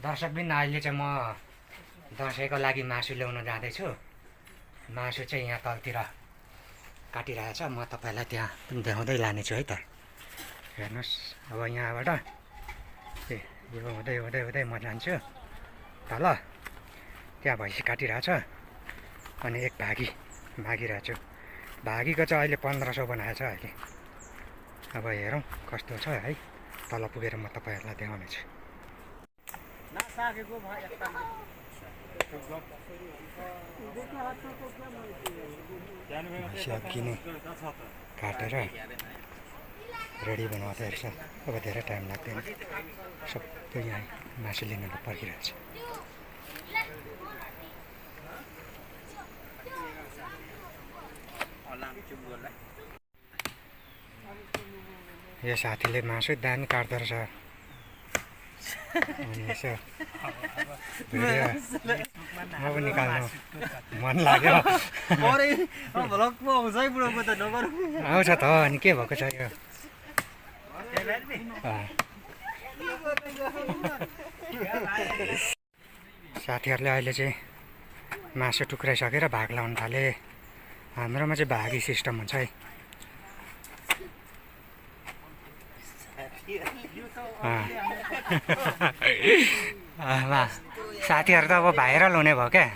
दर्शकबिन अहिले चाहिँ म दसैँको लागि मासु ल्याउन जाँदैछु। मासु चाहिँ यहाँ तलतिर काटिरहेछ। म तपाईँलाई त्यहाँ पनि देखाउँदै लानेछु है त। हेर्नुहोस् अब यहाँबाट यो हुँदै हुँदै हुँदै म जान्छु तल। त्यहाँ भैँसी काटिरहेछ अनि एक भागिरहेछु। भागीको चाहिँ अहिले 1500 बनाएछ अहिले। अब हेरौँ कस्तो छ है। तल पुगेर म तपाईँहरूलाई देखाउनेछु। भैँसी नै काटेर रेडी बनाउँदै रहेछ। अब धेरै टाइम लाग्दैन। सबै यहाँ मासु लिन पर्खिरहेछ। यो साथीले मासु दामी काट्दो रहेछ। अनि यसो म पनि निकाल्नु मन लाग्यो। आउँछ त अनि के भएको छ यो। साथीहरूले अहिले चाहिँ मासु टुक्राइसकेर भाग लाउनु थाले। हाम्रोमा चाहिँ भागी सिस्टम हुन्छ है। साथीहरू त अब भाइरल हुने भयो क्या।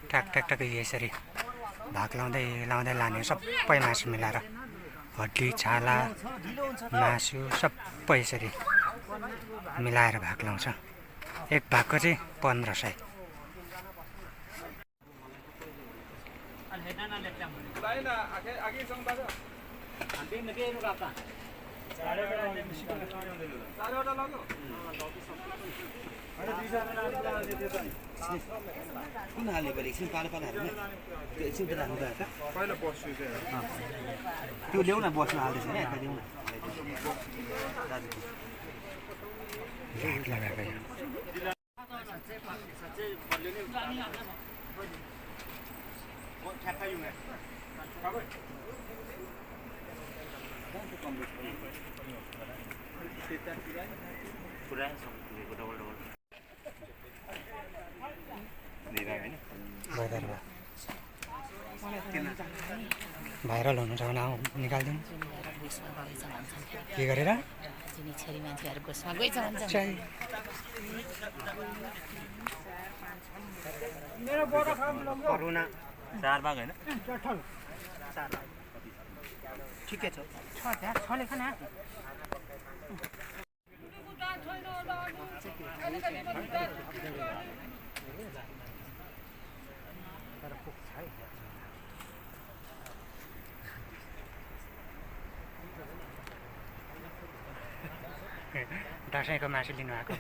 ट्याक ट्याक ट्याक यसरी भाग लाउँदै लाउँदै लाने सबै मासु मिलाएर। हड्डी छाला मासु सबै यसरी मिलाएर भाग लाउँछ। एक भागको चाहिँ 1500। कुन हाल्ने पऱ्यो एकछिन पालो हाल्नु त्यो एकछिन त राख्नु भएको पहिला बस्छु त्यो ल्याउ न बस्नु हाल्दैछ नि यता ल्याउ न भाइरल हुनुहुन्छ भने आऊ निकालिदिउँ। के गरेर छोरी मान्छेहरू गोसमा गइछ भन्छ। करुणा 4 भाग हैन ठिकै छ छले खाना दसैँको मासु लिनु आएको।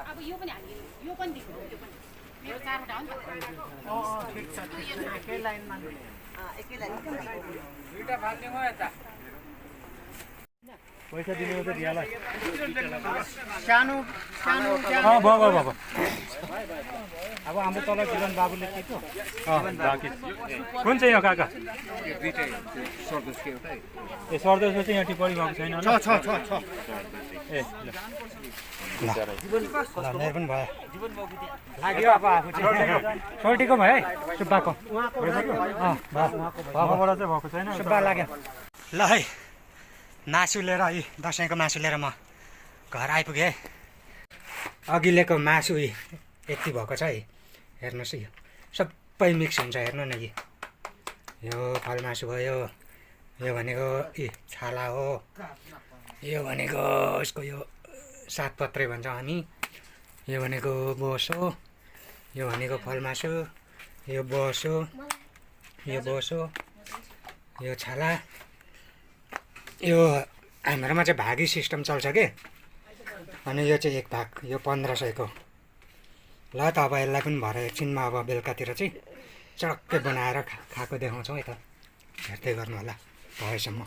अब यो पनि हालिदिनु यो पनि दिनु यो पनि मेरो 4वटा हो नि त। ठिक छ एकै लाइनमा एकै लाइन दुईटा फाल्दिनु हो यता पैसा दिनु त दियालाई सानो सानो भयो अब हाम्रो तल जीवन बाबुले के थियो कुन चाहिँ यो काका दुईटै सर्दोसको एउटै ए सर्दोसको चाहिँ यहाँ टिप्पणी भएको छैन छ ए ल मेरो पनि भयो लाग्यो। अब आफू चाहिँ सोल्टीको भयो है सुब्बाको उहाँबाट चाहिँ भएको छैन सुब्बा लाग्यो। ल है मासु लिएर है दसैँको मासु लिएर म घर आइपुगेँ। अघिल्लोको मासु यति भएको छ है। हेर्नुहोस् यो सबै मिक्स हुन्छ। हेर्नु न यो फल मासु भयो। यो भनेको छाला हो। यो भनेको यसको यो सातपत्रे भन्छ हामी। यो भनेको बोस हो। यो भनेको फल मासु। यो बोस हो। यो छाला। यो हाम्रोमा चाहिँ भागी सिस्टम चल्छ के। अनि यो चाहिँ एक भाग यो 1500 को। ल त अब यसलाई पनि भरे एकछिनमा अब बेलुकातिर चाहिँ चक्कै बनाएर खाएको देखाउँछौँ है त। हेर्दै गर्नु होला भएसम्म।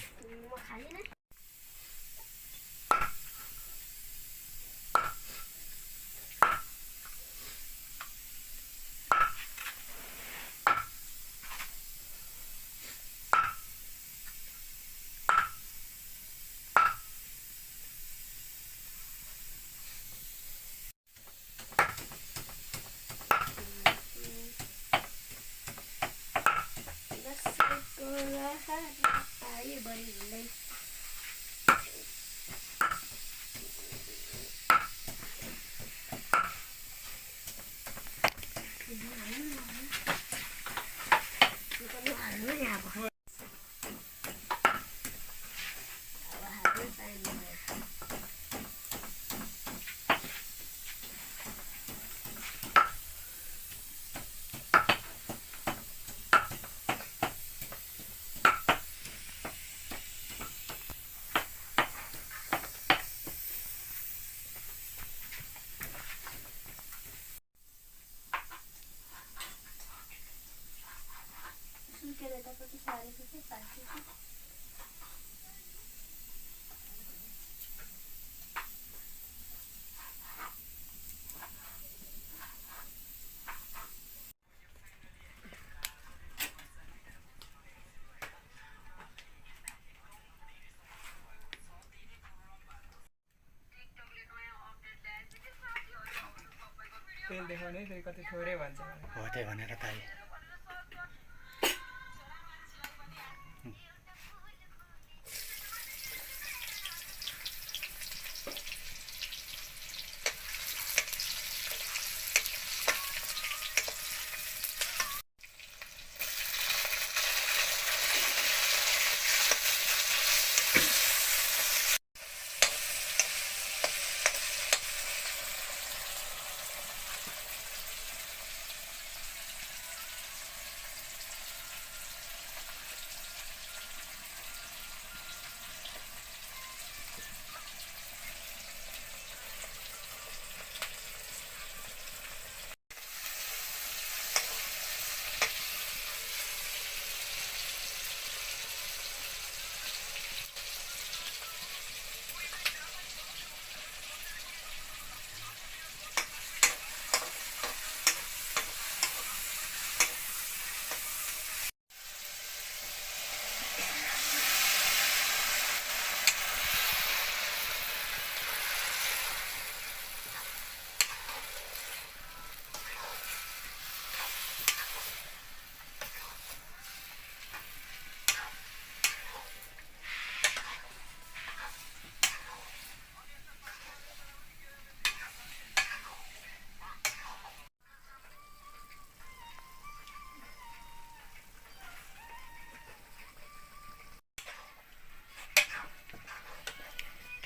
तेल देखाउने फेरि कति थोरै भन्छ हो त्यही भनेर त अहिले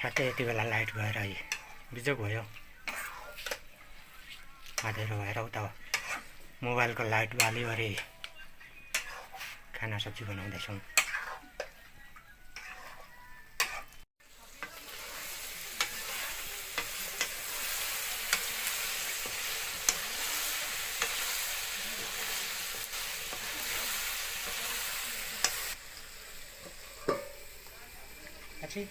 ठ्याक्कै यति बेला लाइट गएर बिजोग भयो अँध्यारो भएर उता मोबाइलको लाइट बालिवरी खाना सब्जी बनाउँदैछौँ अच्छी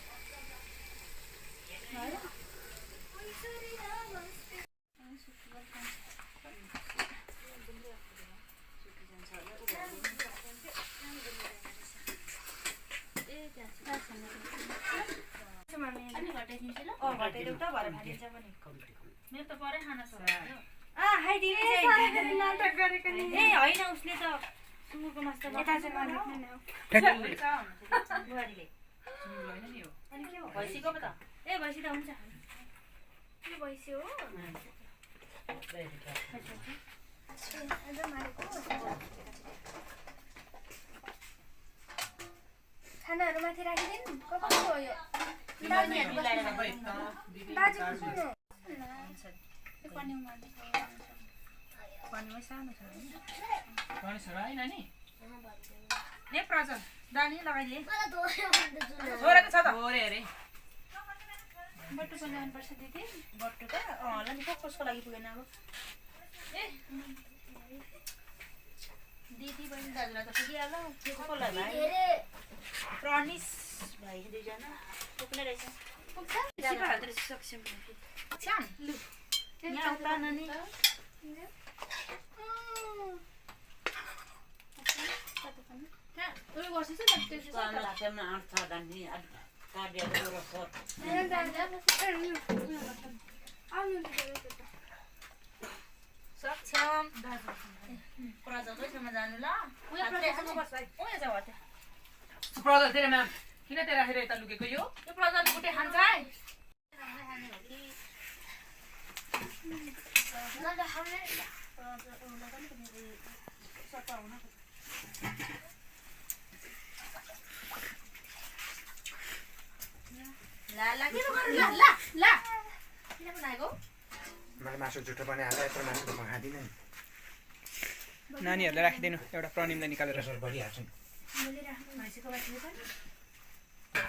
मेरो त परै खाना छ होइन उसले त सुँगुरको मासु त बुहारीले अनि के हो भैँसीको पो त ए भैँसी त हुन्छ के भैँसी हो खानाहरू माथि राखिदिनु कस्तो हो यो पनिमै सानो छ पनि छ है नानी ने प्रजन दानी लगाइदिए छोरा त छ त छोरे अरे बट्टु बनाउनु पर्छ दिदी बट्टु त ल नि कसको लागि पुगेन अब ए दिदी बहिनी दाजुलाई त पुगिहाल्यो को लागि प्रनिस भाइ दुईजना पुग्ने रहेछ पुग्छ सक्छौँ छ्याम लु यहाँ उता नानी उयो गर्छु सक्छम प्रजाकै ठाउँमा जानु ल प्रजल तेरोमा किन तेरो राखेर यता लुकेको यो प्रजल गुटे खान्छ है ला ला के गर्नु ला ला ला किन बनाएको मैले मासु जुठो बनाइहाल्दा यत्रो मासु त म खाँदिनँ नि नानीहरूलाई राखिदिनु एउटा प्रनिमलाई निकालेर यसो गरिहाल्छु नि मैले राख्नु मान्छेको बाटो